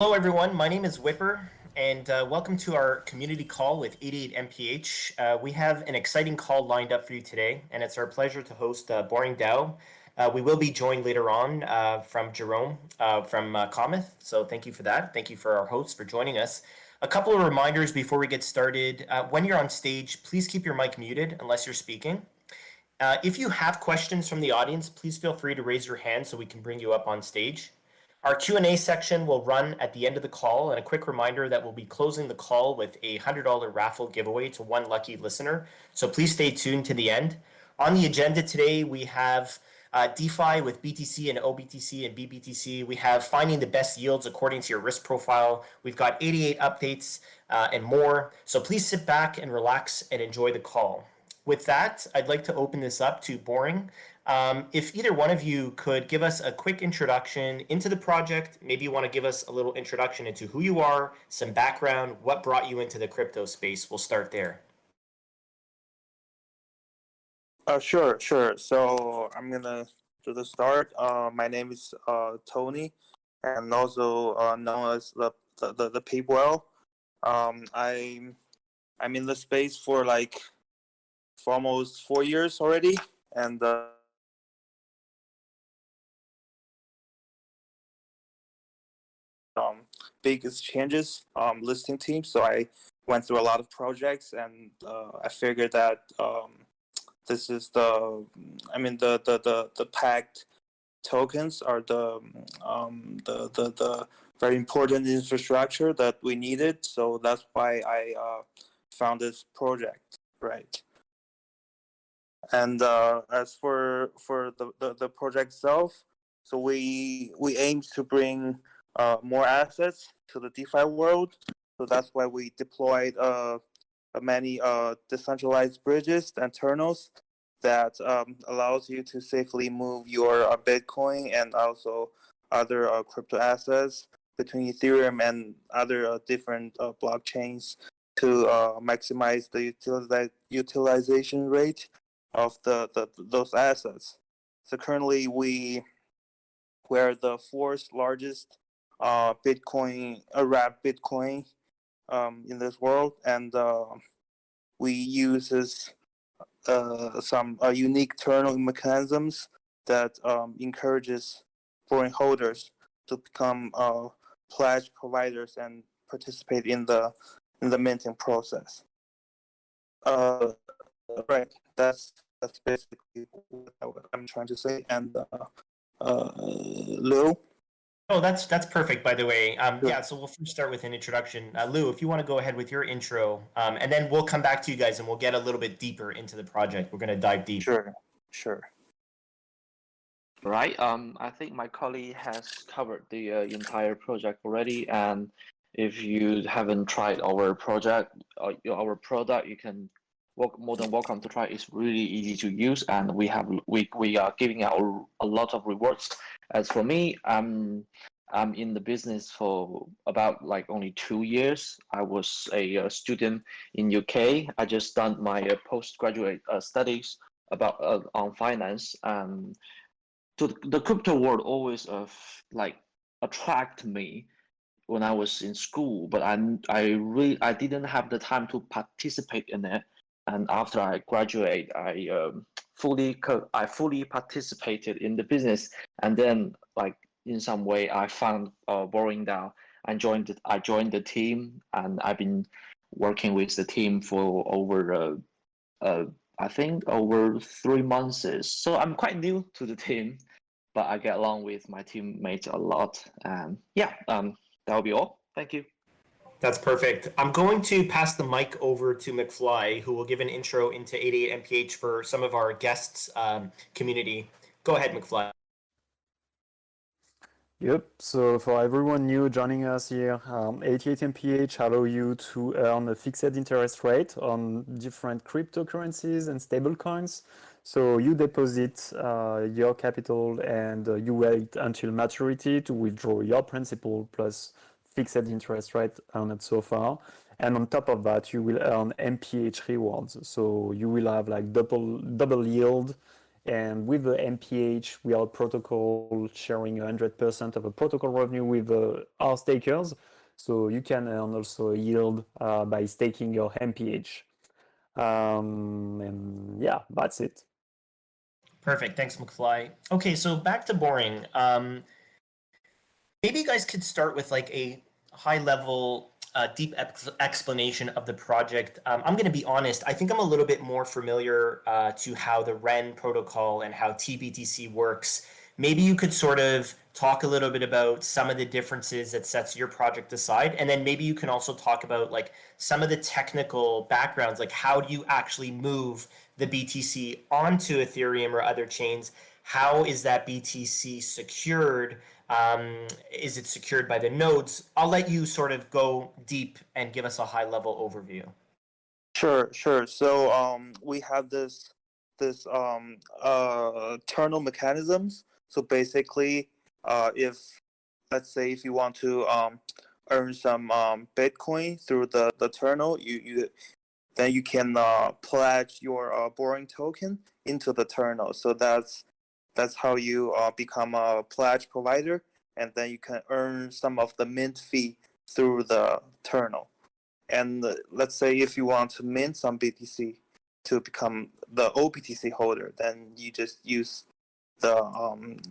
Hello, everyone. My name is Whipper, and welcome to our community call with 88 MPH. We have an exciting call lined up for you today, and it's our pleasure to host Boring Dow. We will be joined later on from Jerome from Cometh, so thank you for that. Thank you for our hosts for joining us. A couple of reminders before we get started. When you're on stage, please keep your mic muted unless you're speaking. If you have questions from the audience, please feel free to raise your hand so we can bring you up on stage. Our Q&A section will run at the end of the call, and a quick reminder that we'll be closing the call with a $100 raffle giveaway to one lucky listener, so please stay tuned to the end. On the agenda today, we have DeFi with BTC and OBTC and BBTC. We have finding the best yields according to your risk profile. We've got 88 updates and more, so please sit back and relax and enjoy the call. With that, I'd like to open this up to Boring. If either one of you could give us a quick introduction into the project, maybe you want to give us a little introduction into who you are, some background, what brought you into the crypto space. We'll start there. Sure. So I'm gonna do the start. My name is Tony, and also known as the Peepwell. I'm in the space for almost 4 years already, and big exchanges listing team. So I went through a lot of projects, and I figured that this is the packed tokens are the very important infrastructure that we needed. So that's why I found this project, right? And as for the project itself, so we aim to bring more assets to the DeFi world. So that's why we deployed many decentralized bridges and terminals that allows you to safely move your Bitcoin and also other crypto assets between Ethereum and other different blockchains to maximize the utilization rate of those assets. So currently we're the fourth largest Bitcoin wrapped Bitcoin in this world, and we use some unique terminal mechanisms that encourages foreign holders to become pledge providers and participate in the minting process. Right, that's basically what I'm trying to say. And Lou. Oh, that's perfect, by the way. Yeah, so we'll first start with an introduction. Lou, if you want to go ahead with your intro, and then we'll come back to you guys and we'll get a little bit deeper into the project. We're going to dive deep. Sure. Right. I think my colleague has covered the entire project already, and if you haven't tried our project or our product, you can more than welcome to try. It's really easy to use, and we are giving out a lot of rewards. As for me, I'm in the business for about only 2 years. I was a student in UK. I just done my postgraduate studies about on finance. To the crypto world always attract me when I was in school, but I didn't have the time to participate in it. And after I graduate, I fully participated in the business. And then in some way, I found Boring Down. I joined the team, and I've been working with the team for over I think over 3 months. So I'm quite new to the team, but I get along with my teammates a lot. That'll be all. Thank you. That's perfect. I'm going to pass the mic over to McFly, who will give an intro into 88 MPH for some of our guests community. Go ahead, McFly. Yep, so for everyone new joining us here, 88 MPH allow you to earn a fixed interest rate on different cryptocurrencies and stablecoins. So you deposit your capital and you wait until maturity to withdraw your principal plus fixed interest rate earned so far. And on top of that, you will earn MPH rewards. So you will have double yield And with the MPH, we are a protocol sharing 100% of the protocol revenue with our stakers. So you can earn also yield by staking your MPH. And yeah, that's it. Perfect. Thanks, McFly. Okay, so back to boring. Maybe you guys could start with like a high level, deep explanation of the project. I'm going to be honest. I think I'm a little bit more familiar to how the REN protocol and how TBTC works. Maybe you could sort of talk a little bit about some of the differences that sets your project aside, and then maybe you can also talk about like some of the technical backgrounds, like how do you actually move the BTC onto Ethereum or other chains? How is that BTC secured? Is it secured by the nodes? I'll let you sort of go deep and give us a high level overview. Sure. So we have this kernel mechanisms. So basically, if let's say if you want to earn some Bitcoin through the kernel, then you can pledge your boring token into the kernel. So that's how you become a pledge provider, and then you can earn some of the mint fee through the kernel. And let's say if you want to mint some BTC to become the OBTC holder, then you just use the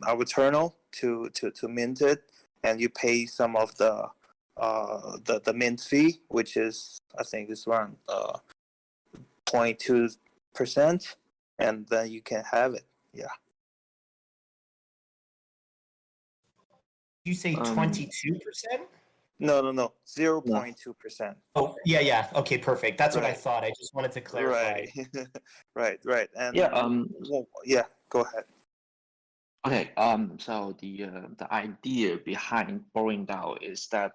our kernel to mint it, and you pay some of the mint fee, which is I think is around 0.2%, and then you can have it. Yeah. You say 22%? No, 0.2%. Oh, yeah. Okay, perfect. That's what I Right. thought. I just wanted to clarify. Right. And Yeah. yeah, go ahead. Okay. So the idea behind Boring DAO is that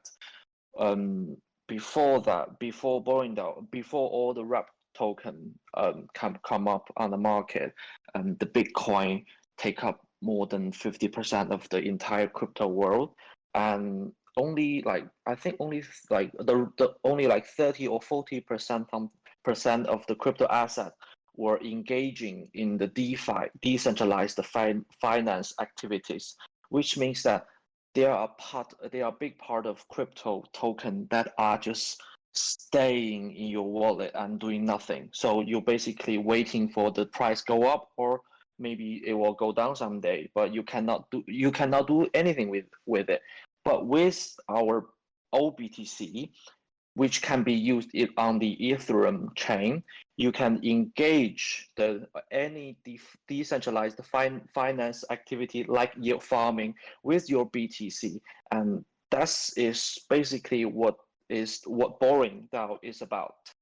before Boring DAO, before all the wrap token come up on the market, the Bitcoin take up more than 50% of the entire crypto world, and only like I think only like the only like 30 or 40% of the crypto asset were engaging in the DeFi, decentralized finance activities, which means that they are a big part of crypto token that are just staying in your wallet and doing nothing. So you're basically waiting for the price go up, or maybe it will go down someday, but you cannot do anything with it. But with our OBTC, which can be used on the Ethereum chain, you can engage any decentralized finance activity like yield farming with your BTC, and that is basically what Boring DAO is about.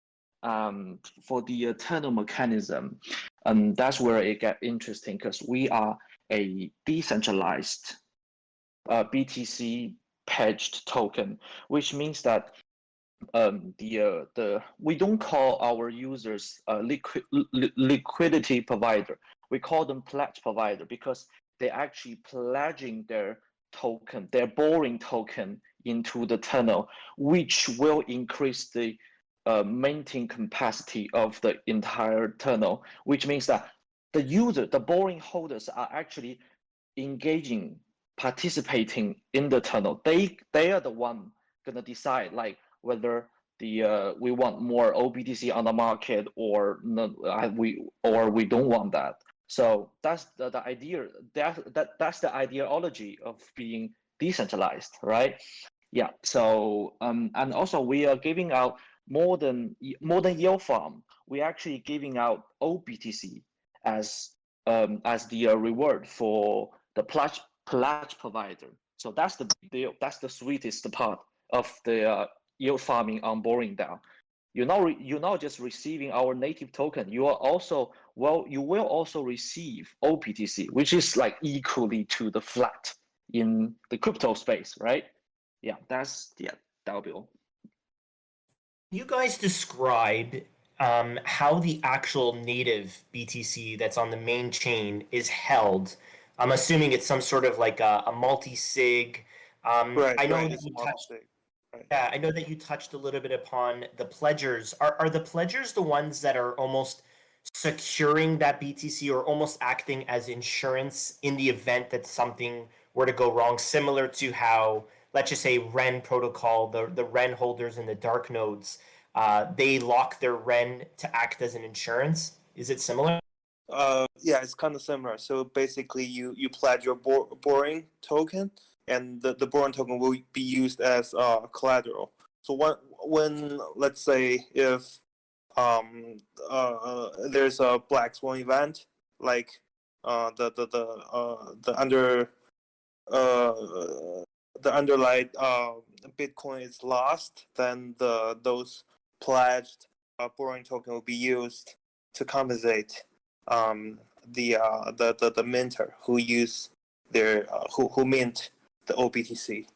For the eternal mechanism, that's where it gets interesting, because we are a decentralized BTC pledged token, which means that we don't call our users liquidity provider. We call them pledge provider, because they're actually pledging their token, their boring token, into the tunnel, which will increase the minting capacity of the entire tunnel. Which means that the boring holders are actually engaging, participating in the tunnel. They are the one gonna decide like whether we want more OBTC on the market or not, we don't want that. So that's the idea. That's the ideology of being decentralized, right? Yeah. So and also we are giving out more than yield farm. We're actually giving out OBTC as the reward for the pledge provider. So that's the deal. That's the sweetest part of the yield farming on Boring DAO. You're not just receiving our native token. You will also receive OPTC, which is like equally to the flat in the crypto space, right? Yeah, that'll be all. You guys describe how the actual native BTC that's on the main chain is held. I'm assuming it's some sort of like a multi-sig. Right. I know that It's you a touched. mistake. Right. Yeah, I know that you touched a little bit upon the pledgers. Are the pledgers the ones that are almost securing that BTC or almost acting as insurance in the event that something were to go wrong, similar to how, let's just say, REN protocol, the REN holders in the dark nodes, they lock their REN to act as an insurance. Is it similar? Yeah, it's kind of similar. So basically, you pledge your borrowing token, and the borrowing token will be used as collateral. So when let's say if there's a black swan event, like the underlying Bitcoin is lost, then those pledged borrowing token will be used to compensate the minter who use their who mint the OBTC.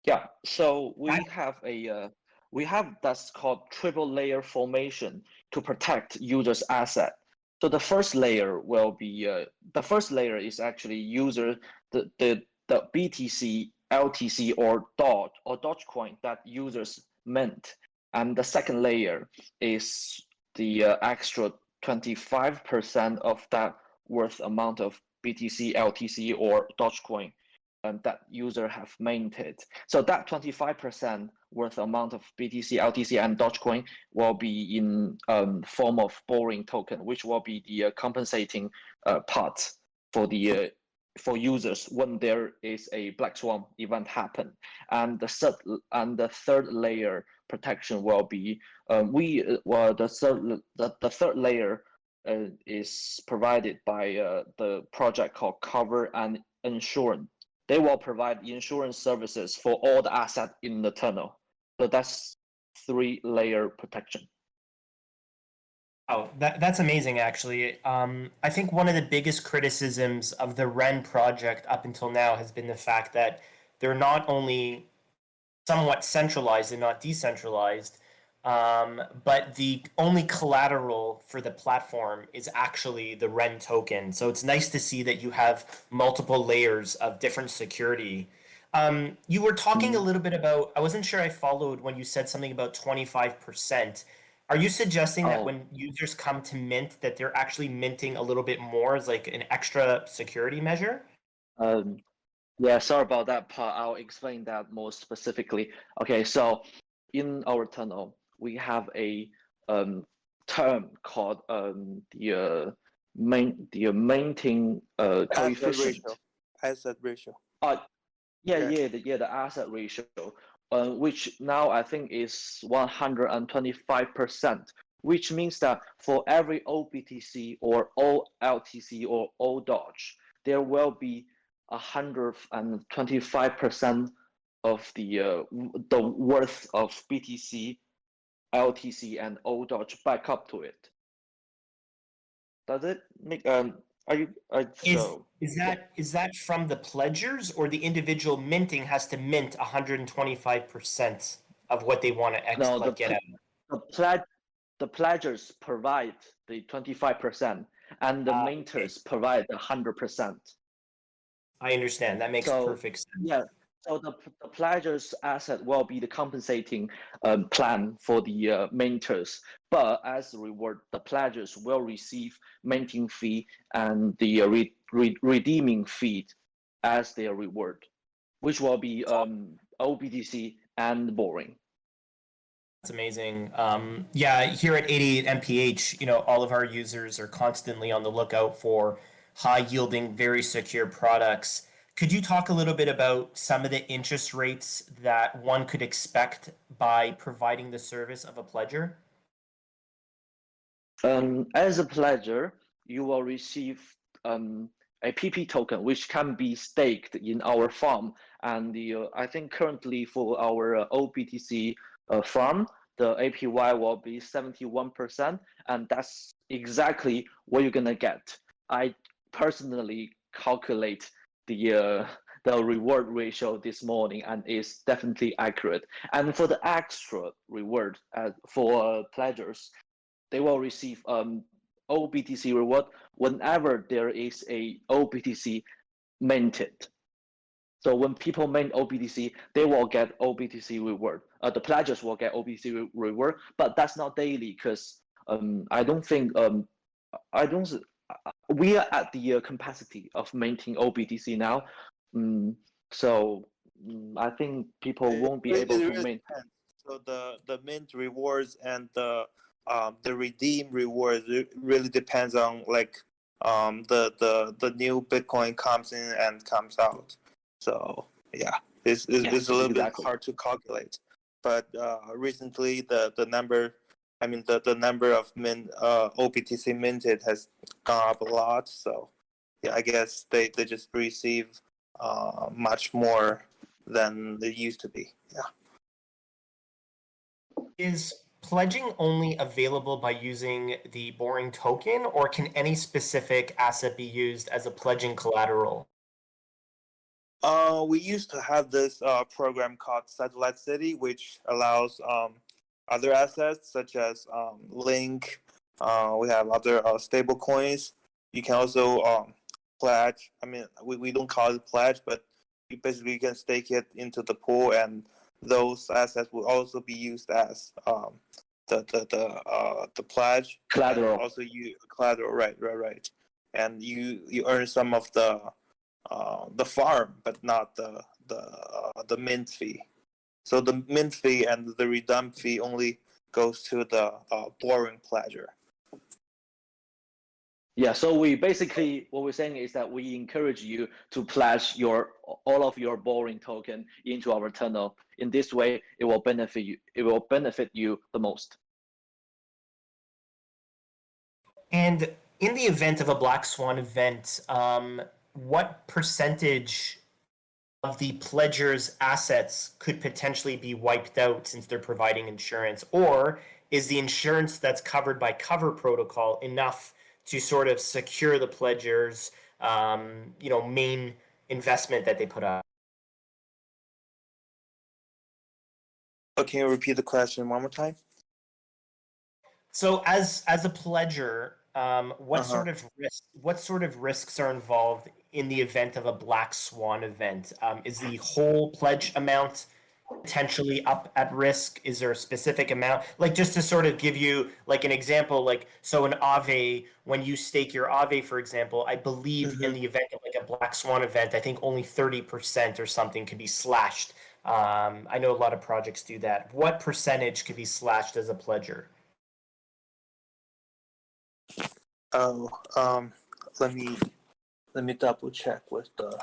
Yeah, so we have that's called triple layer formation to protect users' asset. So the first layer will be the first layer is actually user the BTC, LTC, or Dogecoin that users mint, and the second layer is the extra 25% of that worth amount of BTC, LTC, or Dogecoin that user have minted. So that 25% worth amount of BTC, LTC, and Dogecoin will be in form of borrowing token, which will be the compensating part for the for users when there is a black swan event happen. And the third layer protection will be the third layer is provided by the project called Cover and Insurance. They will provide insurance services for all the assets in the tunnel. So that's 3-layer protection. Oh, that's amazing, actually. I think one of the biggest criticisms of the REN project up until now has been the fact that they're not only somewhat centralized and not decentralized, but the only collateral for the platform is actually the REN token. So it's nice to see that you have multiple layers of different security. You were talking a little bit about, I wasn't sure I followed when you said something about 25%. Are you suggesting that when users come to mint, that they're actually minting a little bit more as like an extra security measure? Yeah, sorry about that part. I'll explain that more specifically. Okay, so in our tunnel, we have a term called the minting coefficient. Asset ratio. The asset ratio, which now I think is 125%, which means that for every OBTC or OLTC or ODOGE, there will be 125% of the worth of BTC, LTC, and ODOGE back up to it. Does it make Is that from the pledgers, or the individual minting has to mint 125% of what they want to get out? The pledgers provide the 25%, and the minters provide 100%. I understand. That makes perfect sense. Yeah. So the pledger's asset will be the compensating plan for the minters, but as a reward, the pledgers will receive minting fee and the redeeming fee as their reward, which will be OBTC and borrowing. That's amazing. Yeah, here at 88 MPH, all of our users are constantly on the lookout for high yielding, very secure products. Could you talk a little bit about some of the interest rates that one could expect by providing the service of a pledger? As a pledger, you will receive a PP token, which can be staked in our farm. And I think currently for our OBTC farm, the APY will be 71%, and that's exactly what you're gonna get. I personally calculate the reward ratio this morning, and it's definitely accurate. And for the extra reward for pledgers, they will receive OBTC reward whenever there is a OBTC minted. So when people mint OBTC, they will get OBTC reward. The pledgers will get OBTC reward, but that's not daily because I don't think I don't. We are at the capacity of minting all BTC now, so I think people won't be able to really mint. depends. So the mint rewards and the redeem rewards really depends on like the new Bitcoin comes in and comes out. So yeah, it's a little bit hard to calculate. But recently the number, I mean the number of mint OBTC minted has gone up a lot. So yeah, I guess they just receive much more than they used to be. Yeah. Is pledging only available by using the Boring token, or can any specific asset be used as a pledging collateral? We used to have this program called Satellite City, which allows other assets such as Link. We have other stable coins. You can also pledge. I mean, we don't call it pledge, but you basically can stake it into the pool, and those assets will also be used as the pledge Collateral. And also you collateral, right. And you earn some of the farm, but not the mint fee. So the mint fee and the redeem fee only goes to the boring pledger. Yeah, so we basically what we're saying is that we encourage you to pledge all of your Boring token into our tunnel. In this way, it will benefit you. It will benefit you the most. And in the event of a Black Swan event, what percentage of the pledger's assets could potentially be wiped out since they're providing insurance? Or is the insurance that's covered by Cover Protocol enough to sort of secure the pledger's main investment that they put up? Can you repeat the question one more time? So as a pledger, what sort of risks are involved in the event of a Black Swan event? Is the whole pledge amount potentially up at risk? Is there a specific amount? Like, just to sort of give you like an example, like, so an Aave, when you stake your Aave, for example, I believe in the event of like a Black Swan event, I think only 30% or something could be slashed. I know a lot of projects do that. What percentage could be slashed as a pledger? Oh, let me double check with the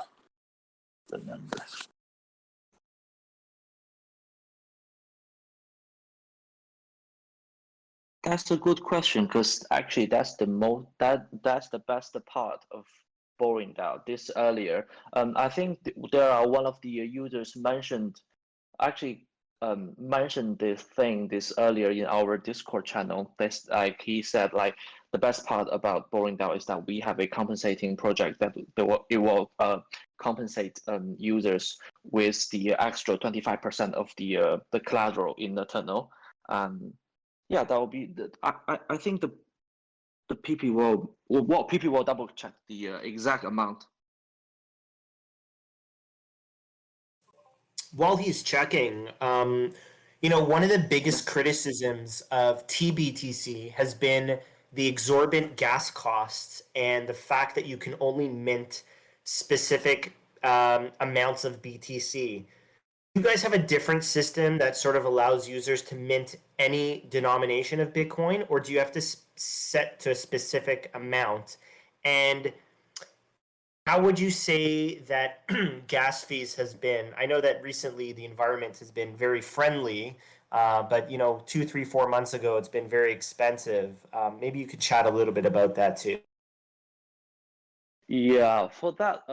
numbers. That's a good question because actually that's that's the best part of Boring DAO. This earlier, I think there are one of the users mentioned this earlier in our Discord channel. This like he said like the best part about Boring DAO is that we have a compensating project that it will compensate users with the extra 25% of the collateral in the tunnel. Yeah, that will be I think the PP will double check the exact amount. While he's checking, one of the biggest criticisms of TBTC has been the exorbitant gas costs and the fact that you can only mint specific amounts of BTC. You guys have a different system that sort of allows users to mint any denomination of Bitcoin, or do you have to set to a specific amount? And how would you say that gas fees has been? I know that recently the environment has been very friendly, but 2, 3, 4 months ago it's been very expensive. Maybe you could chat a little bit about that too. Yeah, for that,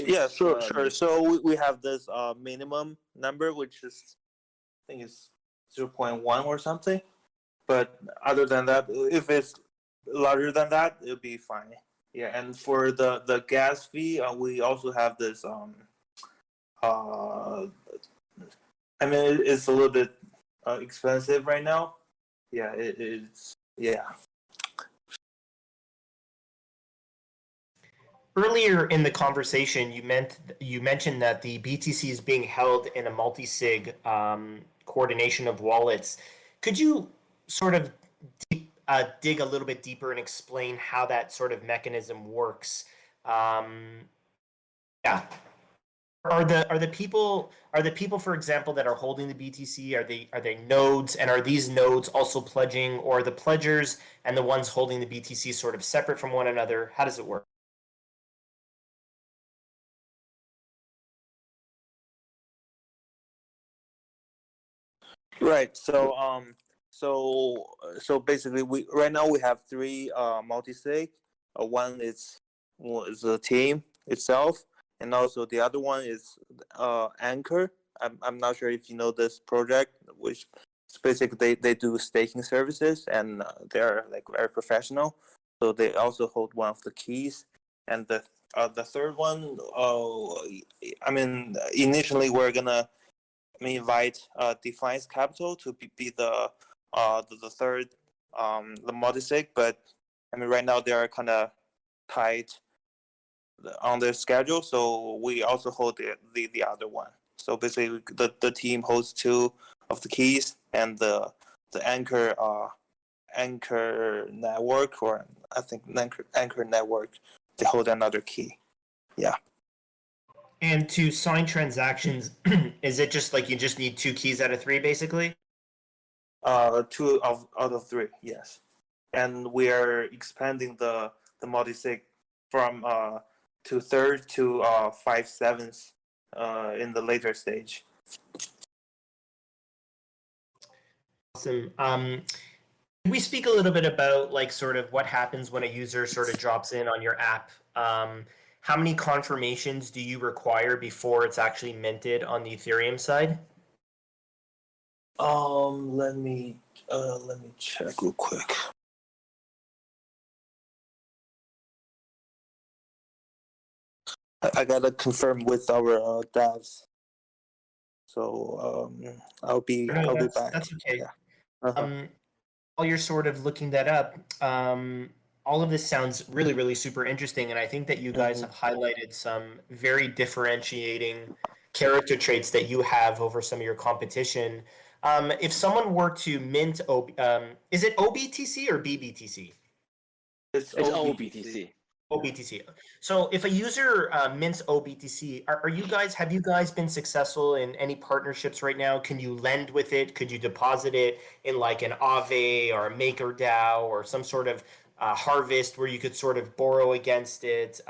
Yeah, sure. So we have this minimum number, which is I think it's 0.1 or something. But other than that, if it's larger than that, it'll be fine. Yeah, and for the gas fee, we also have this. I mean, it's a little bit expensive right now. Yeah, it's yeah. Earlier in the conversation, you mentioned that the BTC is being held in a multi-sig coordination of wallets. Could you sort of dig a little bit deeper and explain how that sort of mechanism works. Yeah. Are the people, for example, that are holding the BTC, are they nodes, and are these nodes also pledging, or are the pledgers and the ones holding the BTC sort of separate from one another? How does it work? Right. So basically, we right now we have three multi-sig. One is the team itself, and also the other one is Anchor. I'm not sure if you know this project, which basically they do staking services, and they're like very professional. So they also hold one of the keys, and the third one. I mean, initially we're gonna invite Defiance Capital to be the third the multisig, but I mean right now they are kind of tight on their schedule, so we also hold the other one. So basically, the team holds two of the keys, and the anchor network, or I think anchor network, they hold another key. Yeah. And to sign transactions, is it just like you just need two keys out of three, basically? Two out of three, yes. And we are expanding the multi-sig from to third to 5/7 in the later stage. Awesome. Can we speak a little bit about like sort of what happens when a user sort of drops in on your app? How many confirmations do you require before it's actually minted on the Ethereum side? Let me check real quick. I gotta confirm with our devs. So I'll be back. That's okay. Yeah. Uh-huh. While you're sort of looking that up, all of this sounds really, really super interesting, and I think that you guys have highlighted some very differentiating character traits that you have over some of your competition. If someone were to mint, is it OBTC or BBTC? It's OBTC. OBTC. So if a user mints OBTC, have you guys been successful in any partnerships right now? Can you lend with it? Could you deposit it in like an Aave or a MakerDAO or some sort of harvest where you could sort of borrow against it?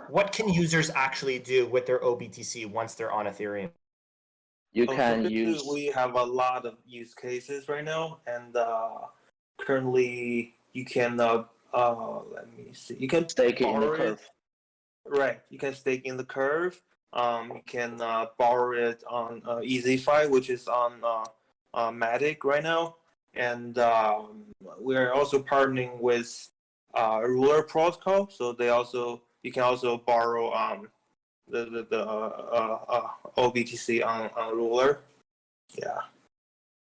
What can users actually do with their OBTC once they're on Ethereum? You can use. We have a lot of use cases right now, and currently you can let me see. You can Stake it in the curve. Right. You can stake in the curve. You can borrow it on EasyFi, which is on Matic right now, and we're also partnering with Ruler Protocol. So you can also borrow the OBTC on Ruler. Yeah,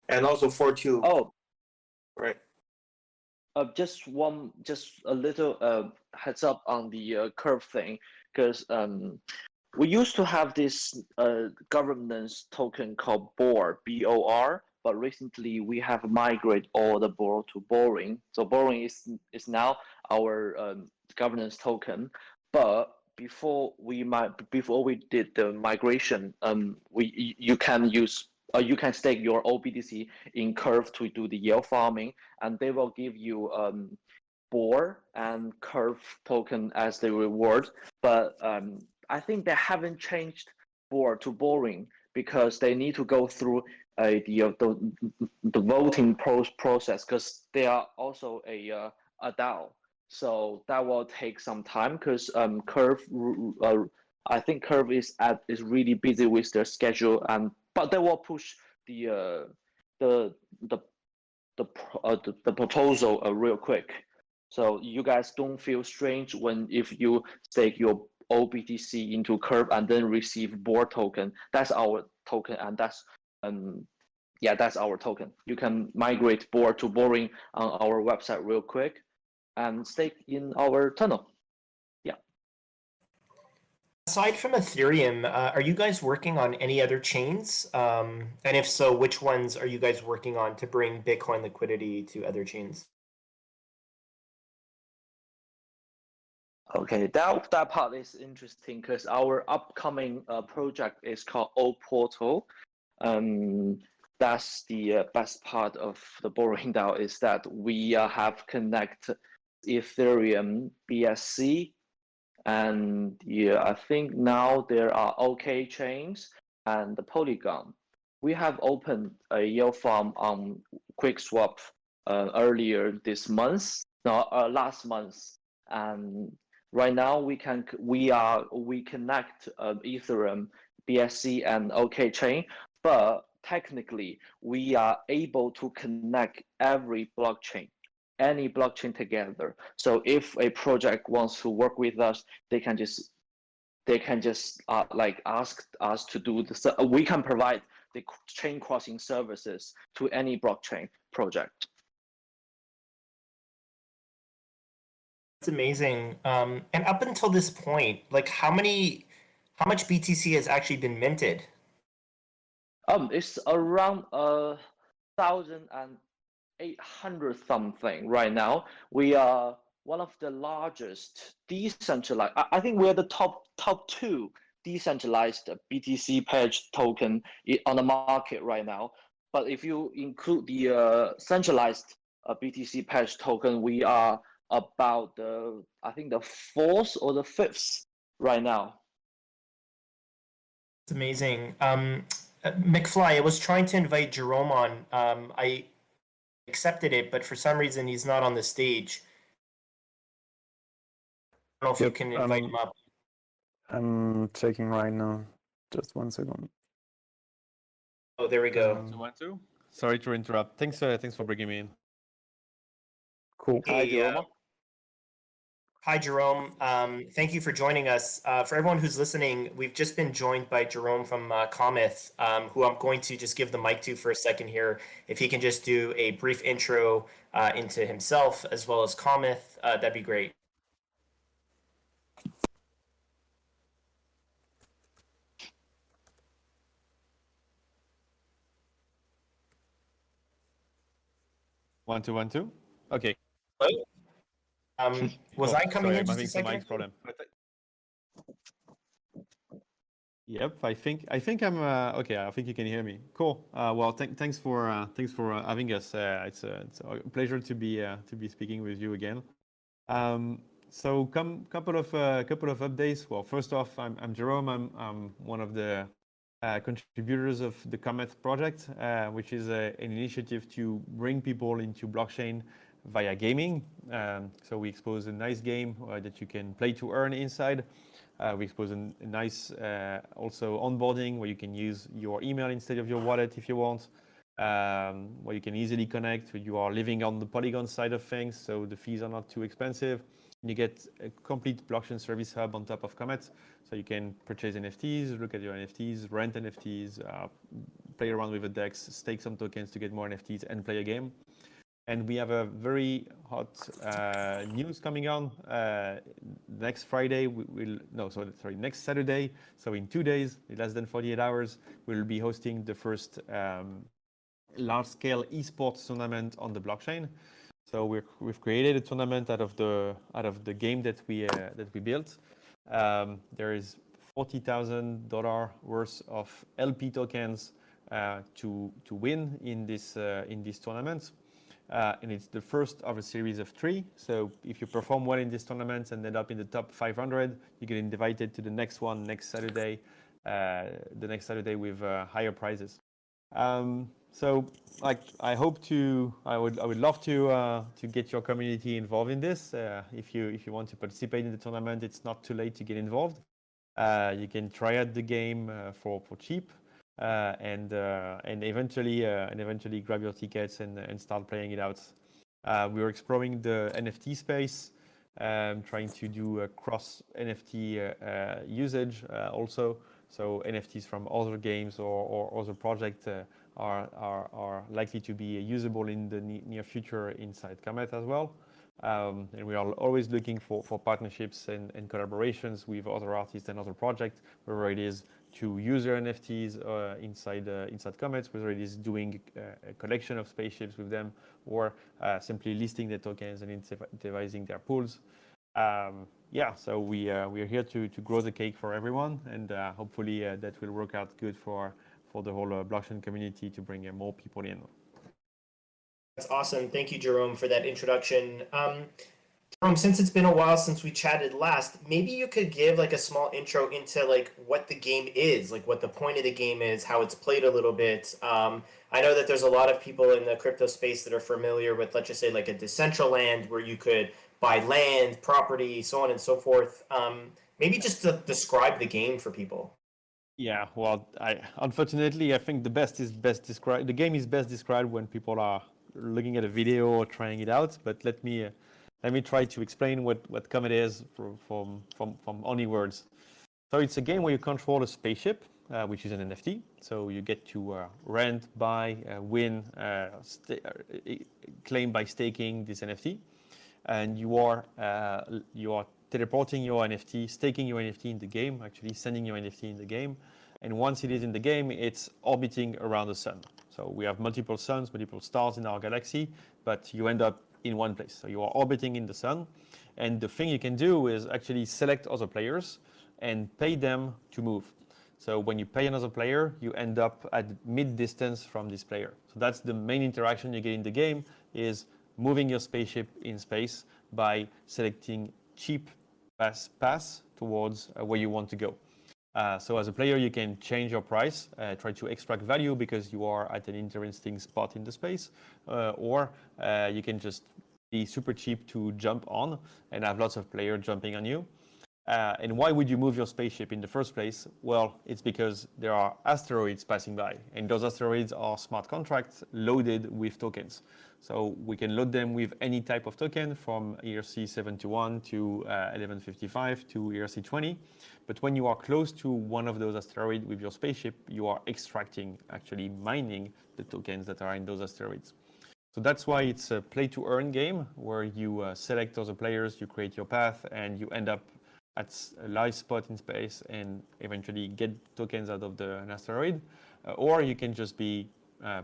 and also 4.2. Oh, right. just a little heads up on the curve thing, because we used to have this governance token called BOR, BOR, but recently we have migrated all the BOR to borrowing. So borrowing is now our governance token. But before we did the migration, you can stake your OBTC in Curve to do the yield farming, and they will give you BOR and Curve token as the reward. But I think they haven't changed BOR to borrowing because they need to go through the voting process, because they are also a DAO. So that will take some time, because Curve, I think Curve is really busy with their schedule, but they will push the proposal real quick. So you guys don't feel strange if you stake your OBTC into Curve and then receive BOR token. That's our token, and that's our token. You can migrate BOR to borrowing on our website real quick and stake in our tunnel. Yeah. Aside from Ethereum, are you guys working on any other chains? And if so, which ones are you guys working on to bring Bitcoin liquidity to other chains? Okay, that part is interesting because our upcoming project is called O Portal. That's the best part of the Boring DAO is that we have connect Ethereum BSC, and yeah, I think now there are OK chains and the Polygon. We have opened a yield farm on QuickSwap earlier this month, no, last month, and right now we connect Ethereum, BSC, and OK chain, but technically we are able to connect every blockchain, any blockchain together. So if a project wants to work with us, they can just like ask us to do this. We can provide the chain crossing services to any blockchain project. It's amazing. And up until this point, like how much BTC has actually been minted? It's around 1,800 something right now. We are one of the largest decentralized. I think we're the top two decentralized BTC pledge token on the market right now. But if you include the centralized BTC pledge token, we are about I think the fourth or the fifth right now. It's amazing. McFly, I was trying to invite Jerome on. I accepted it, but for some reason he's not on the stage. I don't know if you can invite him up. I'm checking right now. Just 1 second. Oh, there we go. 1, 2. Sorry to interrupt. Thanks for bringing me in. Cool. Hi, Hey, Jerome. Hi, Jerome. Thank you for joining us. For everyone who's listening, we've just been joined by Jerome from Cometh, who I'm going to just give the mic to for a second here. If he can just do a brief intro into himself as well as Cometh, that'd be great. One, two, 1, 2. Okay. Hello? Was I coming sorry, in I'm just a having some second? mic problem. Yep, I think I'm okay. I think you can hear me. Cool. Well, thanks for having us. It's a pleasure to be speaking with you again. So couple of updates. Well, first off, I'm Jerome. I'm one of the contributors of the Cometh project, which is an initiative to bring people into blockchain via gaming. So we expose a nice game that you can play to earn inside. We expose a nice also onboarding where you can use your email instead of your wallet if you want, where you can easily connect. You are living on the Polygon side of things, so the fees are not too expensive. You get a complete blockchain service hub on top of Comet, so you can purchase NFTs, look at your NFTs, rent NFTs, play around with the DEX, stake some tokens to get more NFTs, and play a game. And we have a very hot news coming on next Friday. Next Saturday. So in 2 days, in less than 48 hours, we'll be hosting the first large-scale esports tournament on the blockchain. So we've created a tournament out of the game that we built. There is $40,000 worth of LP tokens to win in this tournament. And it's the first of a series of 3. So if you perform well in this tournament and end up in the top 500, you get invited to the next one next Saturday. The next Saturday with higher prizes. So I would love to get your community involved in this. If you want to participate in the tournament, it's not too late to get involved. You can try out the game for cheap. And eventually grab your tickets and start playing it out. We're exploring the NFT space, trying to do a cross NFT usage also. So NFTs from other games or other projects are likely to be usable in the near future inside Comet as well. And we are always looking for partnerships and collaborations with other artists and other projects, whether it is to use their NFTs inside Comets, whether it is doing a collection of spaceships with them, or simply listing the tokens and incentivizing their pools. Yeah, so we are here to grow the cake for everyone, and hopefully that will work out good for the whole blockchain community to bring more people in. That's awesome. Thank you, Jerome, for that introduction. Jerome, since it's been a while since we chatted last, maybe you could give like a small intro into like what the game is, like what the point of the game is, how it's played a little bit. I know that there's a lot of people in the crypto space that are familiar with, let's just say, like a Decentraland where you could buy land, property, so on and so forth. Maybe just to describe the game for people. Yeah, well, unfortunately I think the game is best described when people are looking at a video or trying it out. But let me try to explain what Comet is from only words. So it's a game where you control a spaceship, which is an NFT. So you get to rent, buy, win, claim by staking this NFT, and you are teleporting your NFT, staking your NFT in the game, actually sending your NFT in the game. And once it is in the game, it's orbiting around the sun. So we have multiple suns, multiple stars in our galaxy, but you end up in one place. So you are orbiting in the sun. And the thing you can do is actually select other players and pay them to move. So when you pay another player, you end up at mid-distance from this player. So that's the main interaction you get in the game, is moving your spaceship in space by selecting cheap paths towards where you want to go. So as a player, you can change your price, try to extract value because you are at an interesting spot in the space, or you can just be super cheap to jump on and have lots of players jumping on you. And why would you move your spaceship in the first place? Well, it's because there are asteroids passing by, and those asteroids are smart contracts loaded with tokens. So we can load them with any type of token from ERC-721 to 1155 to ERC-20. But when you are close to one of those asteroids with your spaceship, you are extracting, actually mining the tokens that are in those asteroids. So that's why it's a play-to-earn game where you select other players, you create your path, and you end up at a live spot in space and eventually get tokens out of an asteroid. Or you can just be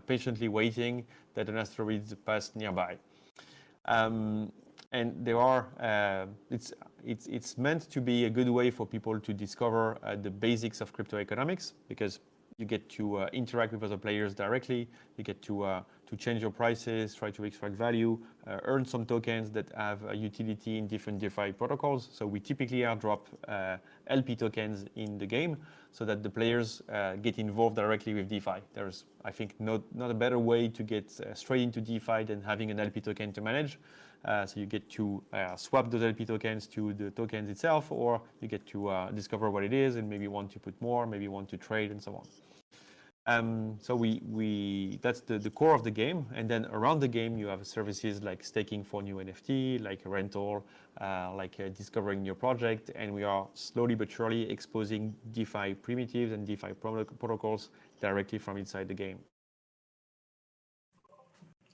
patiently waiting that an asteroid pass nearby. And there are it's meant to be a good way for people to discover the basics of crypto economics, because you get to interact with other players directly. You get to change your prices, try to extract value, earn some tokens that have a utility in different DeFi protocols. So we typically airdrop LP tokens in the game so that the players get involved directly with DeFi. There's, I think, not a better way to get straight into DeFi than having an LP token to manage. So you get to swap those LP tokens to the tokens itself, or you get to discover what it is and maybe want to put more, maybe want to trade, and so on. So that's the core of the game, and then around the game you have services like staking for new NFT, like rental, like discovering your project, and we are slowly but surely exposing DeFi primitives and DeFi protocols directly from inside the game.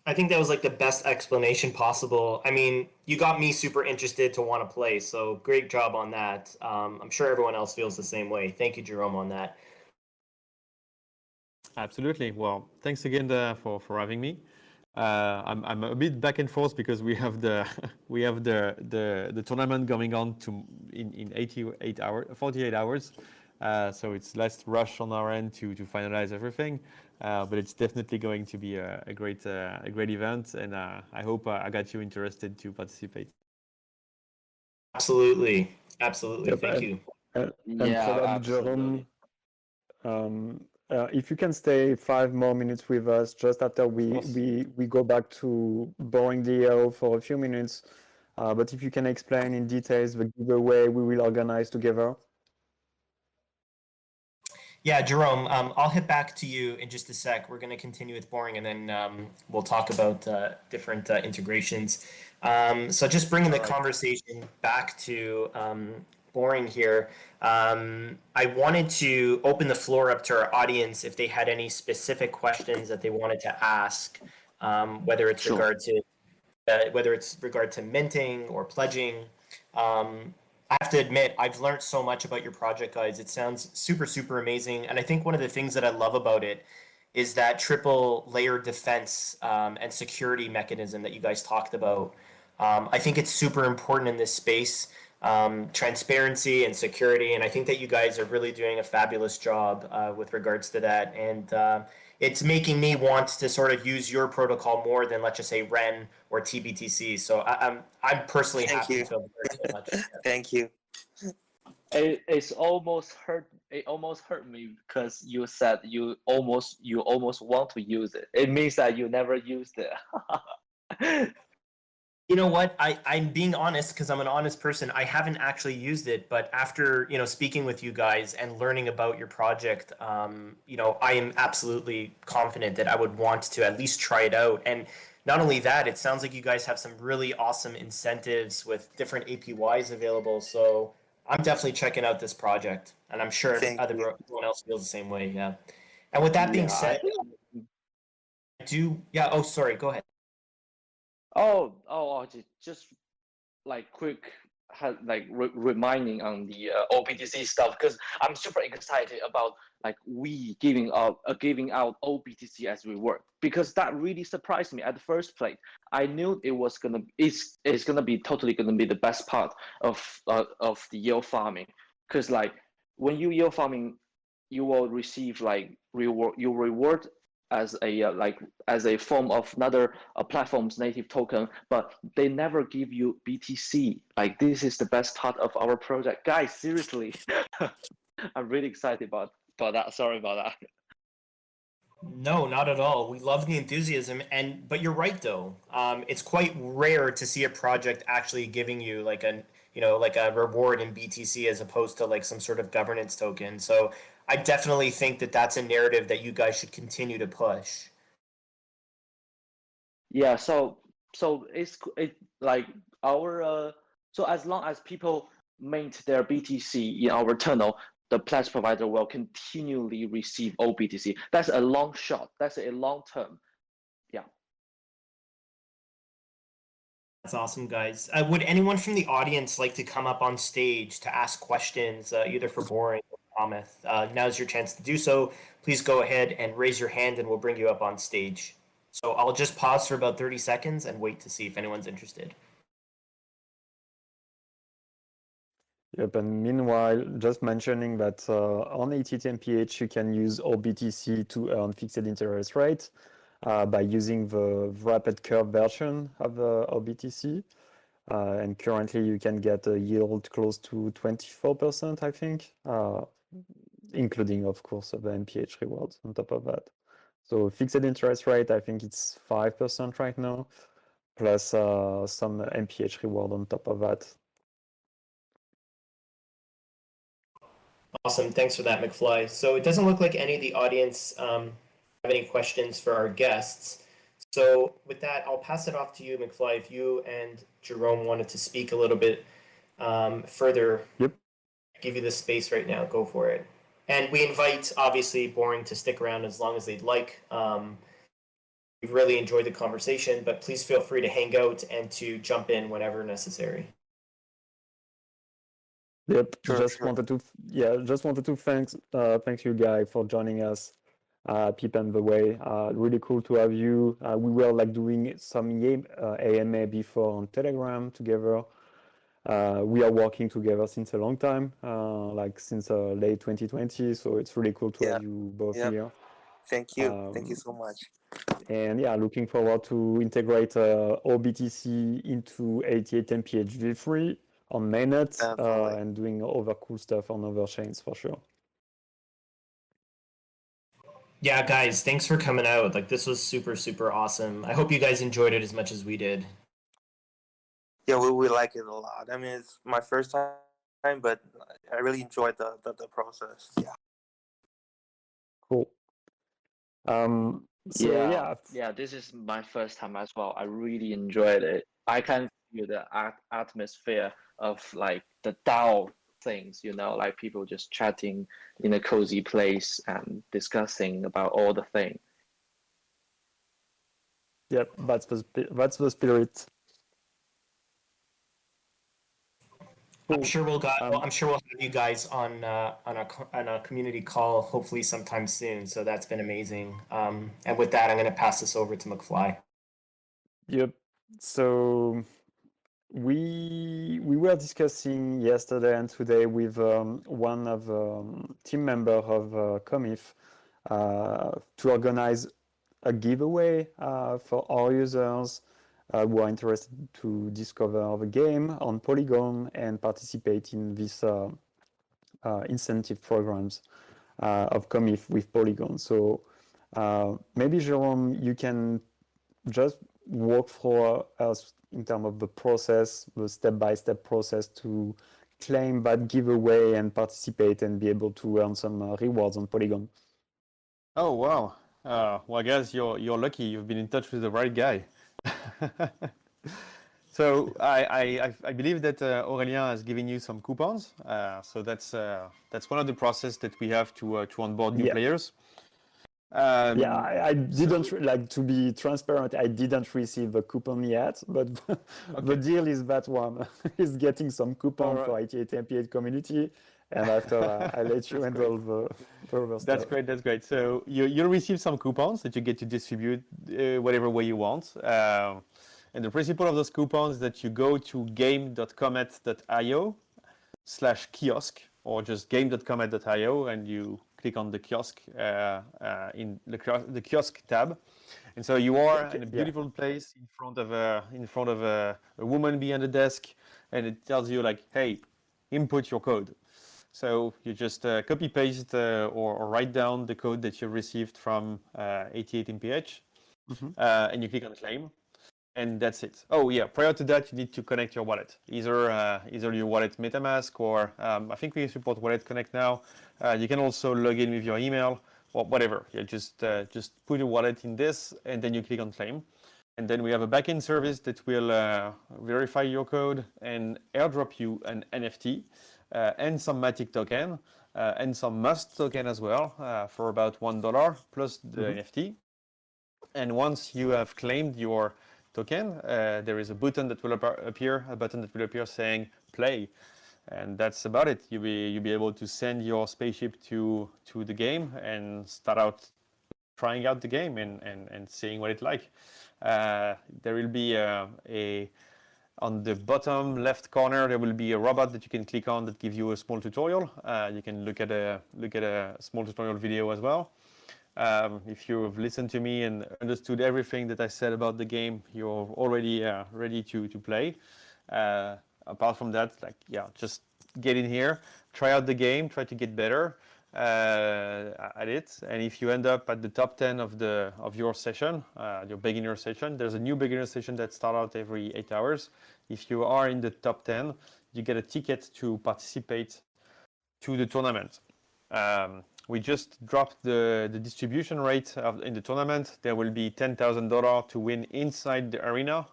I think that was like the best explanation possible. I mean, you got me super interested to want to play, so great job on that. I'm sure everyone else feels the same way. Thank you, Jerome, on that. Absolutely. Well, thanks again for having me. I'm a bit back and forth because we have the tournament going on in 48 hours. So it's less rush on our end to finalize everything, but it's definitely going to be a great event, and I hope I got you interested to participate. Absolutely. Yep, Thank you. And Yeah, probably absolutely. Jerome, if you can stay 5 more minutes with us just after we go back to boring DAO for a few minutes, but if you can explain in details the giveaway we will organize together. Yeah, Jerome, I'll hit back to you in just a sec. We're going to continue with boring, and then we'll talk about different integrations. So just bringing the conversation back to boring here, I wanted to open the floor up to our audience if they had any specific questions that they wanted to ask, whether it's Sure. regard to whether it's regard to minting or pledging. I have to admit, I've learned so much about your project, guys. It sounds super, super amazing. And I think one of the things that I love about it is that triple layer defense and security mechanism that you guys talked about. I think it's super important in this space, transparency and security. And I think that you guys are really doing a fabulous job with regards to that. And it's making me want to sort of use your protocol more than, let's just say, REN or TBTC. So I'm personally Thank happy you. to have learned so much. Thank you. It's almost hurt. It almost hurt me because you said you almost want to use it. It means that you never used it. You know what? I'm being honest because I'm an honest person. I haven't actually used it, but after, speaking with you guys and learning about your project, I am absolutely confident that I would want to at least try it out. And not only that, it sounds like you guys have some really awesome incentives with different APYs available. So I'm definitely checking out this project, and I'm sure Thank you. everyone else feels the same way. Yeah. And with that being Yeah, I said, think. yeah. Oh, sorry. Go ahead. Just like quick reminding on the OBTC stuff because I'm super excited about like we giving out OBTC as we work because that really surprised me at the first place. I knew it's gonna be totally gonna be the best part of the yield farming because like when you yield farming, you will receive like reward as a form of another platform's native token, but they never give you BTC. Like this is the best part of our project, guys. Seriously, I'm really excited about that. Sorry about that. No, not at all. We love the enthusiasm, but you're right though. It's quite rare to see a project actually giving you like a reward in BTC as opposed to like some sort of governance token. So I definitely think that that's a narrative that you guys should continue to push. Yeah. So it like our so as long as people mint their BTC in our tunnel, the pledge provider will continually receive OBTC. That's a long shot. That's a long term. Yeah. That's awesome, guys. Would anyone from the audience like to come up on stage to ask questions, either for Boring or Thomas? Now's your chance to do so. Please go ahead and raise your hand, and we'll bring you up on stage. So I'll just pause for about 30 seconds and wait to see if anyone's interested. Yep, and meanwhile, just mentioning that on 88MPH, you can use OBTC to earn fixed interest rate by using the rapid curve version of OBTC. And currently, you can get a yield close to 24%, I think, including, of course, the MPH rewards on top of that. So fixed interest rate, I think it's 5% right now, plus some MPH reward on top of that. Awesome. Thanks for that, McFly. So it doesn't look like any of the audience have any questions for our guests. So with that, I'll pass it off to you, McFly. If you and Jerome wanted to speak a little bit further, Yep. give you the space right now. Go for it. And we invite, obviously, Boring to stick around as long as they'd like. We've really enjoyed the conversation, but please feel free to hang out and to jump in whenever necessary. Yep. Sure, just sure. wanted to thank you, Guy, for joining us. Pip and the way. Really cool to have you. We were like doing some AMA before on Telegram together. We are working together since a long time, like since late 2020. So it's really cool to have you both here. Thank you. Thank you so much. And yeah, looking forward to integrate OBTC into 88MPH v3 on mainnet and doing other cool stuff on other chains for sure. Yeah, guys, thanks for coming out. Like, this was super, super awesome. I hope you guys enjoyed it as much as we did. Yeah, we like it a lot. I mean, it's my first time, but I really enjoyed the process. Yeah. Cool. Yeah, this is my first time as well. I really enjoyed it. I can feel the atmosphere of like the DAO things, like people just chatting in a cozy place and discussing about all the things. Yep, that's the spirit. I'm Cool. sure I'm sure we'll have you guys on a community call hopefully sometime soon. So that's been amazing. And with that, I'm going to pass this over to McFly. Yep. So we were discussing yesterday and today with one of team member of Comif to organize a giveaway for our users who are interested to discover the game on Polygon and participate in this incentive programs of Comif with Polygon. So maybe Jerome, you can just walk through us in terms of the process, the step-by-step process to claim that giveaway and participate and be able to earn some rewards on Polygon. Oh wow. Well, I guess you're lucky. You've been in touch with the right guy. So I believe that Aurélien has given you some coupons. So that's one of the process that we have to onboard new Yeah. players. Yeah, I didn't so- like to be transparent. I didn't receive a coupon yet, but the Okay. deal is that one is getting some coupon All for right. 88 community, and after I let you That's handle great. the other That's stuff. great. That's great. So you'll receive some coupons that you get to distribute whatever way you want. And the principle of those coupons is that you go to game.comet.io/kiosk or just game.comet.io and you click on the kiosk in the kiosk tab. And so you are in a Yeah. beautiful place in front of a woman behind the desk, and it tells you like, hey, input your code. So you just copy paste or write down the code that you received from 88MPH, and you click on claim, and that's it. Oh yeah, prior to that, you need to connect your wallet, either your wallet MetaMask or I think we support Wallet Connect now. You can also log in with your email or whatever. You just put your wallet in this, and then you click on claim. And then we have a backend service that will verify your code and airdrop you an NFT and some Matic token and some Must token as well for about $1 plus the NFT. And once you have claimed your token, there is a button that will appear saying play. And that's about it. You'll be able to send your spaceship to the game and start out trying out the game and seeing what it's like. There will be on the bottom left corner, there will be a robot that you can click on that gives you a small tutorial. You can look at a small tutorial video as well. If you've listened to me and understood everything that I said about the game, you're already ready to play. Apart from that, just get in here, try out the game, try to get better at it. And if you end up at the top 10 of your session, your beginner session, there's a new beginner session that starts out every 8 hours. If you are in the top 10, you get a ticket to participate to the tournament. We just dropped the distribution rate in the tournament. There will be $10,000 to win inside the arena.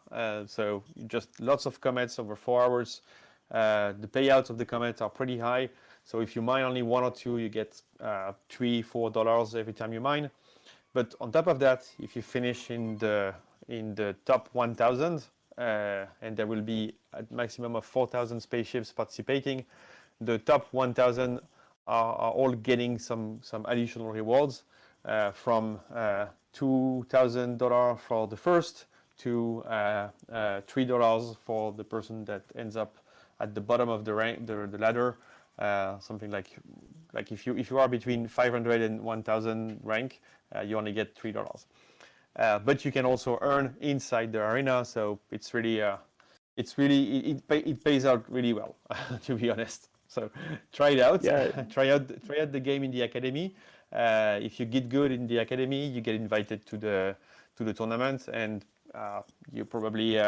So just lots of comets over 4 hours. The payouts of the comets are pretty high. So if you mine only one or two, you get $3-4 every time you mine. But on top of that, if you finish in the top 1,000, and there will be a maximum of 4,000 spaceships participating, the top 1,000 are all getting some additional rewards from $2,000 for the first to $3 for the person that ends up at the bottom of the ladder. Something like if you are between 500 and 1,000 rank, you only get $3. But you can also earn inside the arena, so it pays out really well, to be honest. So try it out. Yeah. try out the game in the academy. If you get good in the academy, you get invited to the tournament, and you probably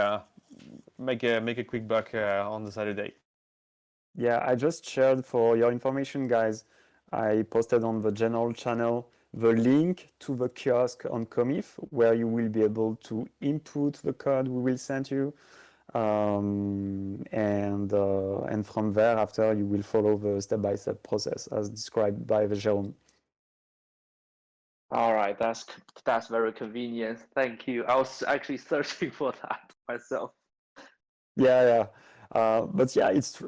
make a quick buck on the Saturday. Yeah, I just shared for your information, guys. I posted on the general channel the link to the kiosk on Comif, where you will be able to input the code we will send you. And from there, after, you will follow the step-by-step process as described by the Jerome. All right, that's very convenient. Thank you. I was actually searching for that myself. Yeah. But yeah, it's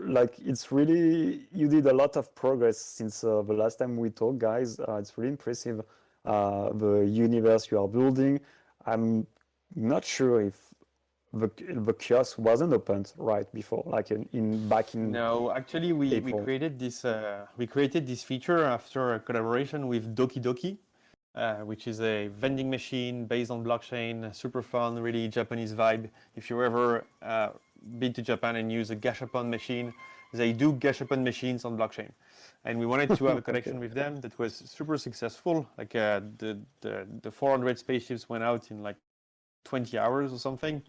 really you did a lot of progress since the last time we talked, guys. It's really impressive the universe you are building. I'm not sure if the kiosk wasn't opened right before, like back in No, actually, we April. created this feature after a collaboration with Doki Doki, which is a vending machine based on blockchain, super fun, really Japanese vibe. If you ever been to Japan and use a gashapon machine, they do gashapon machines on blockchain, and we wanted to have a connection with them that was super successful. Like the 400 spaceships went out in like 20 hours or something.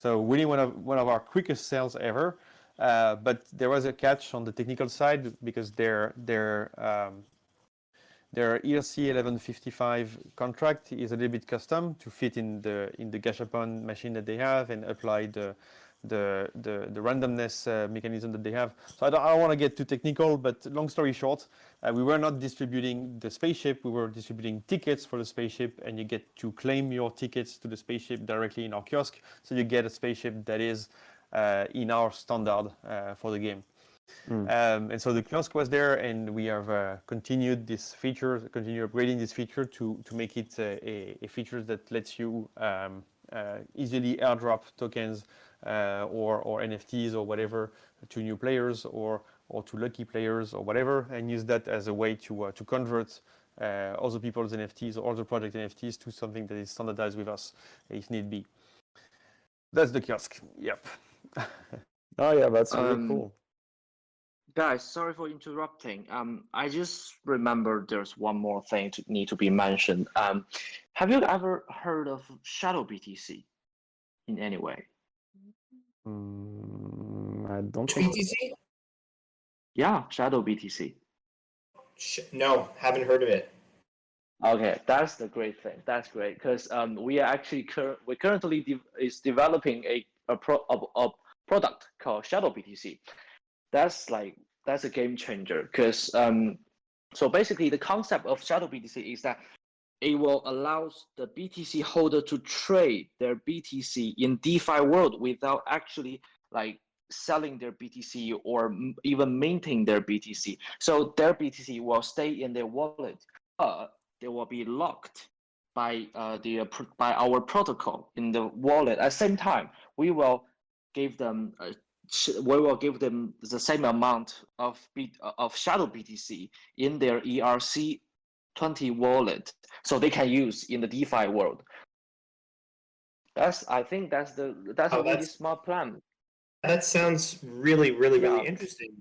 So really one of our quickest sales ever. But there was a catch on the technical side because their ERC 1155 contract is a little bit custom to fit in the gashapon machine that they have and apply the randomness mechanism that they have. So I don't want to get too technical, but long story short, we were not distributing the spaceship. We were distributing tickets for the spaceship, and you get to claim your tickets to the spaceship directly in our kiosk. So you get a spaceship that is in our standard for the game. And so the kiosk was there, and we have continued this feature, continue upgrading this feature to make it a feature that lets you easily airdrop tokens or NFTs or whatever to new players or to lucky players or whatever, and use that as a way to convert other people's NFTs or other project NFTs to something that is standardized with us if need be. That's the kiosk. Yep. Oh yeah, that's really cool. Guys, sorry for interrupting. I just remembered there's one more thing to need to be mentioned. Have you ever heard of Shadow BTC in any way? I don't think. BTC? Yeah, Shadow BTC. No, haven't heard of it. Okay, that's the great thing. That's great because we are actually we currently developing a product called Shadow BTC. That's a game changer because so basically the concept of Shadow BTC is that it will allow the BTC holder to trade their BTC in DeFi world without actually like selling their BTC or even minting their BTC. So their BTC will stay in their wallet, but they will be locked by by our protocol in the wallet. At the same time, we will give them the same amount of Shadow BTC in their ERC20 wallet, so they can use in the DeFi world. I think that's a really smart plan. That sounds really interesting.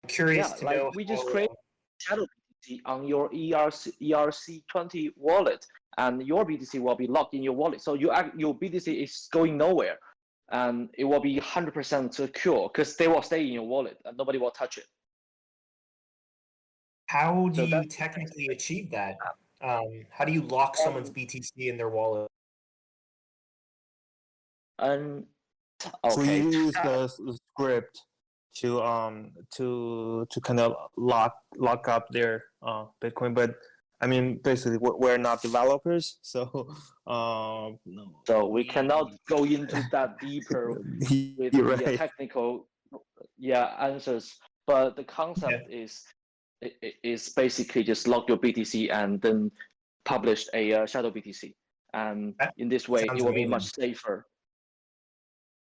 I'm curious to know. We just create Shadow BTC on your ERC20 wallet, and your BTC will be locked in your wallet. So your BTC is going nowhere, and it will be 100% secure because they will stay in your wallet and nobody will touch it. How do you technically achieve that? How do you lock someone's BTC in their wallet? So you use the script to kind of lock up their Bitcoin, but I mean basically we're not developers, so no. So we cannot go into that deeper with the technical answers, but the concept is basically just lock your BTC and then publish a Shadow BTC, and in this way it will be much safer.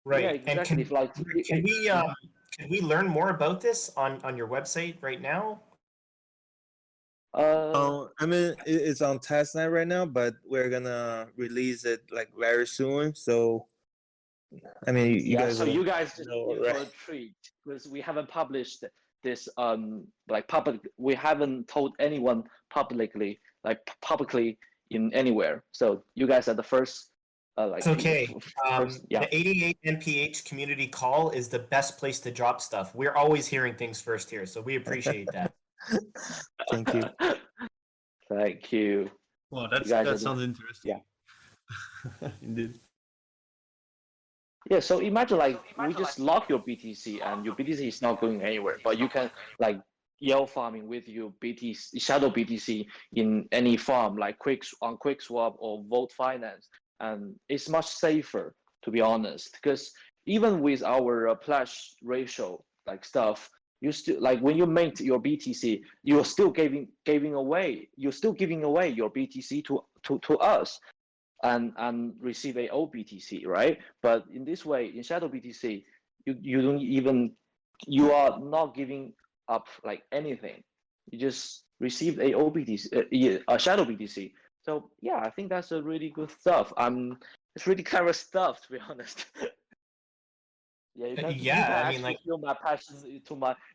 Right. Yeah, exactly. And can we learn more about this on your website right now? I mean it's on testnet right now, but we're gonna release it like very soon. So I mean you guys just in for a treat because we haven't published this we haven't told anyone publicly in anywhere. So you guys are the first. It's okay. The 88 MPH community call is the best place to drop stuff. We're always hearing things first here, so we appreciate that. Thank you. Thank you. Well, that sounds interesting. Yeah. Indeed. Yeah, so imagine we just lock your BTC and your BTC is not going anywhere, but you can yield farming with your BTC, shadow BTC in any farm like on QuickSwap or Volt Finance, and it's much safer, to be honest, because even with our pledge ratio like stuff, you still like when you mint your BTC, you're still giving away your BTC to us and receive a OBTC, right? But in this way, in shadow BTC, you are not giving up like anything. You just received a OBTC, a shadow BTC. So yeah, I think that's a really good stuff. It's really clever stuff, to be honest. Yeah, you can Yeah, I mean, actually like, feel my passion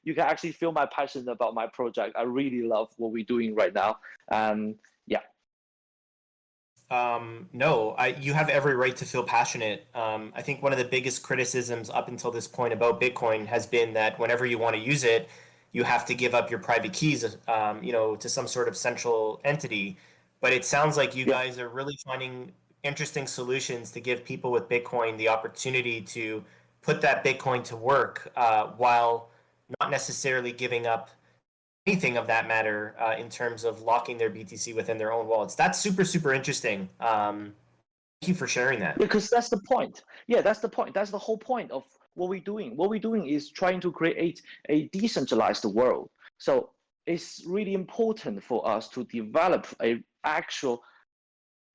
you can actually feel my passion about my project. I really love what we're doing right now. And yeah. no, you have every right to feel passionate. I think one of the biggest criticisms up until this point about Bitcoin has been that whenever you want to use it, you have to give up your private keys, to some sort of central entity. But it sounds like you Yeah. guys are really finding interesting solutions to give people with Bitcoin the opportunity to put that Bitcoin to work, while not necessarily giving up anything of that matter, in terms of locking their BTC within their own wallets. That's super, super interesting. Thank you for sharing that. Because that's the point. Yeah, that's the point. That's the whole point of what we're doing. What we're doing is trying to create a decentralized world. So it's really important for us to develop a actual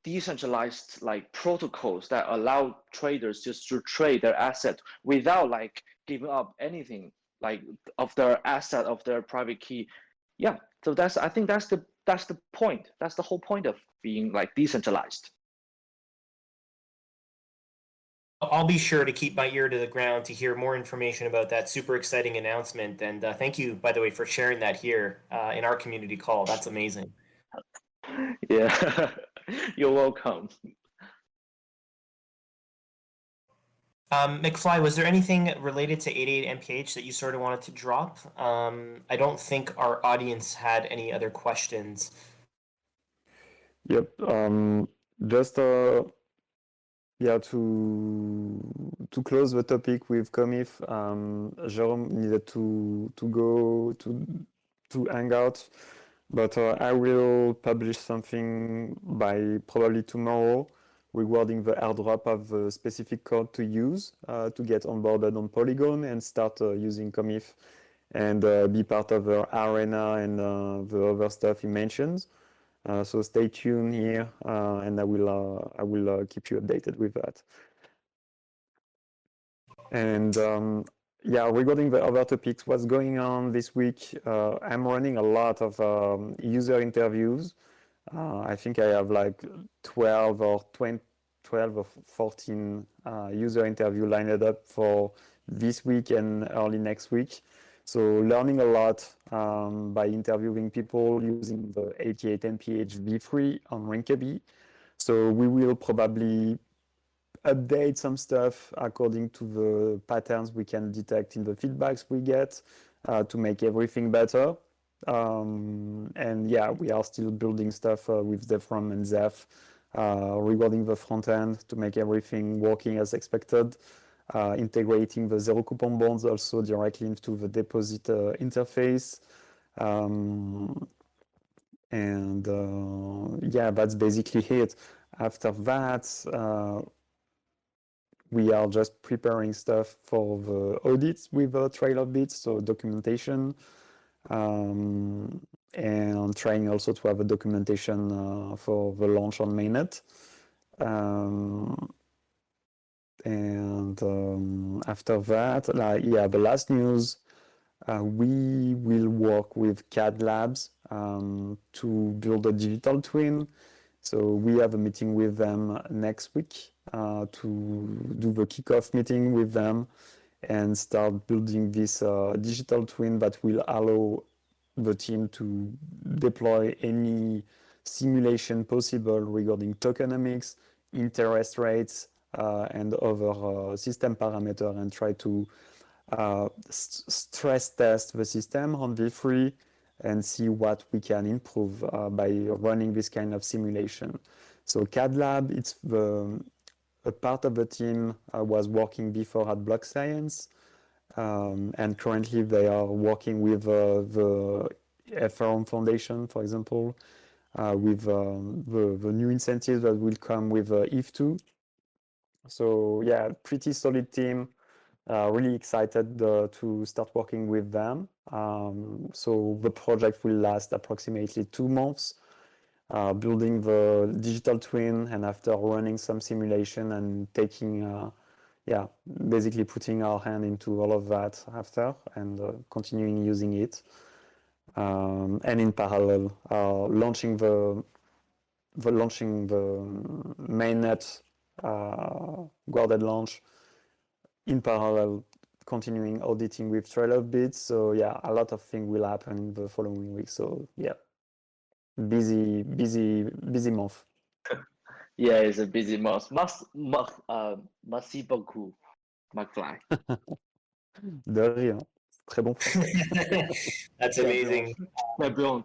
decentralized like protocols that allow traders just to trade their asset without like giving up anything like of their asset, of their private key. Yeah. So I think that's the point. That's the whole point of being like decentralized. I'll be sure to keep my ear to the ground to hear more information about that super exciting announcement. And thank you, by the way, for sharing that here, in our community call. That's amazing. Yeah. You're welcome. McFly, was there anything related to 88 MPH that you sort of wanted to drop? I don't think our audience had any other questions. Yep. Just yeah, to close the topic with Comif, Jerome needed to go to hang out, but I will publish something by probably tomorrow regarding the airdrop of the specific code to use to get onboarded on Polygon and start using Comif and be part of the arena and the other stuff he mentions. So stay tuned here, and I will keep you updated with that. And yeah, regarding the other topics, what's going on this week? I'm running a lot of user interviews. I think I have like 12 or 14 user interview lined up for this week and early next week. So learning a lot by interviewing people using the 88 MPH v3 on Rinkeby. So we will probably update some stuff according to the patterns we can detect in the feedbacks we get to make everything better. And yeah, we are still building stuff with Zephram and Zeph regarding the front end to make everything working as expected. Integrating the zero coupon bonds also directly into the deposit interface. Yeah, that's basically it. After that, we are just preparing stuff for the audits with the trail of bits, so documentation, and trying also to have a documentation for the launch on mainnet. After that, yeah, the last news, we will work with CAD Labs to build a digital twin. So we have a meeting with them next week to do the kickoff meeting with them and start building this digital twin that will allow the team to deploy any simulation possible regarding tokenomics, interest rates, and other system parameter, and try to stress test the system on V3 and see what we can improve by running this kind of simulation. So CAD Lab, it's a part of the team was working before at Block Science, And currently they are working with the Ethereum Foundation, for example, with the new incentives that will come with ETH2. So yeah, pretty solid team. Really excited to start working with them. So the project will last approximately 2 months, building the digital twin, and after running some simulation and taking, yeah, basically putting our hand into all of that after and continuing using it. And in parallel, launching the mainnet guarded launch, in parallel continuing auditing with trail of bits. So yeah, a lot of things will happen in the following week. So yeah, busy month. Yeah, it's a busy month. Merci beaucoup, McFly. De rien. Très bon français. That's amazing. Très bon.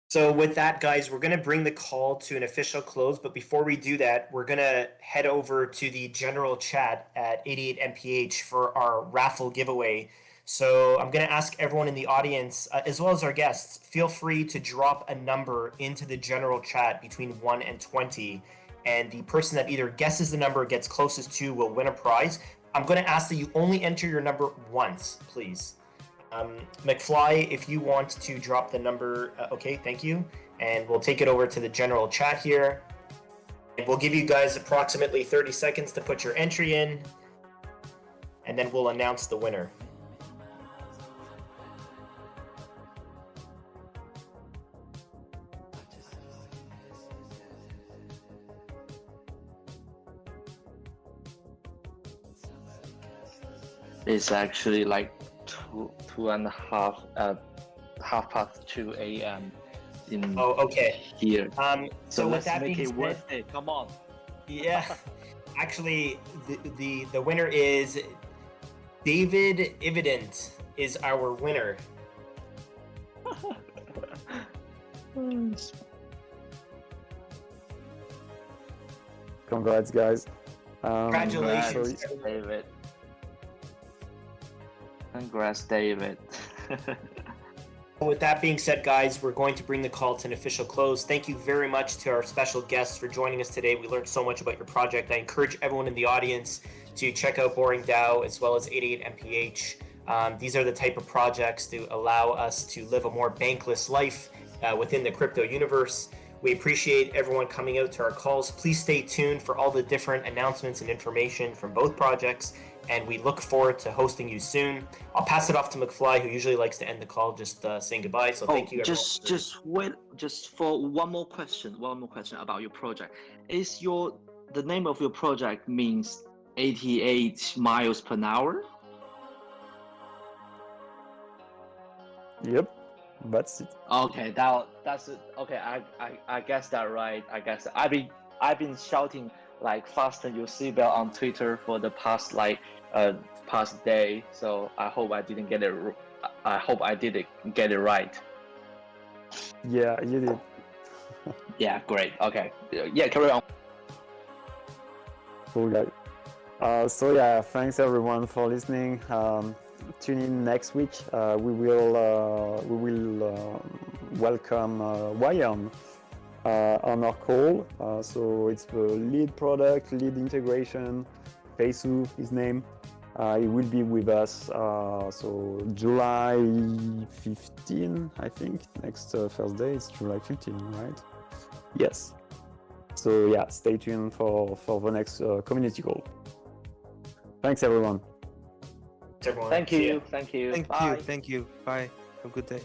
So with that, guys, we're going to bring the call to an official close. But before we do that, we're going to head over to the general chat at 88MPH for our raffle giveaway. So I'm going to ask everyone in the audience, as well as our guests, feel free to drop a number into the general chat between 1 and 20. And the person that either guesses the number or gets closest to will win a prize. I'm going to ask that you only enter your number once, please. McFly, if you want to drop the number, okay, thank you. And we'll take it over to the general chat here. And we'll give you guys approximately 30 seconds to put your entry in. And then we'll announce the winner. It's actually like 2:30, 2 a.m. in Oh, okay. here. So with let's that make being it said, worth it. Come on. yeah, actually, the winner is David Evident is our winner. Congrats, guys. Congratulations, Congrats, David. Congrats, David. With that being said, guys, we're going to bring the call to an official close. Thank you very much to our special guests for joining us today. We learned so much about your project. I encourage everyone in the audience to check out Boring DAO as well as 88MPH. These are the type of projects to allow us to live a more bankless life within the crypto universe. We appreciate everyone coming out to our calls. Please stay tuned for all the different announcements and information from both projects, and we look forward to hosting you soon. I'll pass it off to McFly, who usually likes to end the call just saying goodbye. So thank you, everyone. Just wait, just for one more question about your project. Is the name of your project means 88 miles per hour? Yep, that's it. Okay, that's it. Okay, I guess that right. I guess I've been shouting like fasten your seatbelt on Twitter for the past past day. So I hope I didn't get it. I hope I did get it right. Yeah, you did. Yeah, great. Okay, yeah, carry on. Cool, guys. So yeah, thanks everyone for listening. Tune in next week. We will welcome Wyam on our call. So it's the lead product, lead integration. Peisu, his name. He will be with us. So July 15, I think. Next Thursday, it's July 15, right? Yes. So yeah, stay tuned for the next community call. Thanks, everyone. Everyone. Thank See ya. you. Thank you. Thank Bye. you. Thank you. Bye. Have a good day.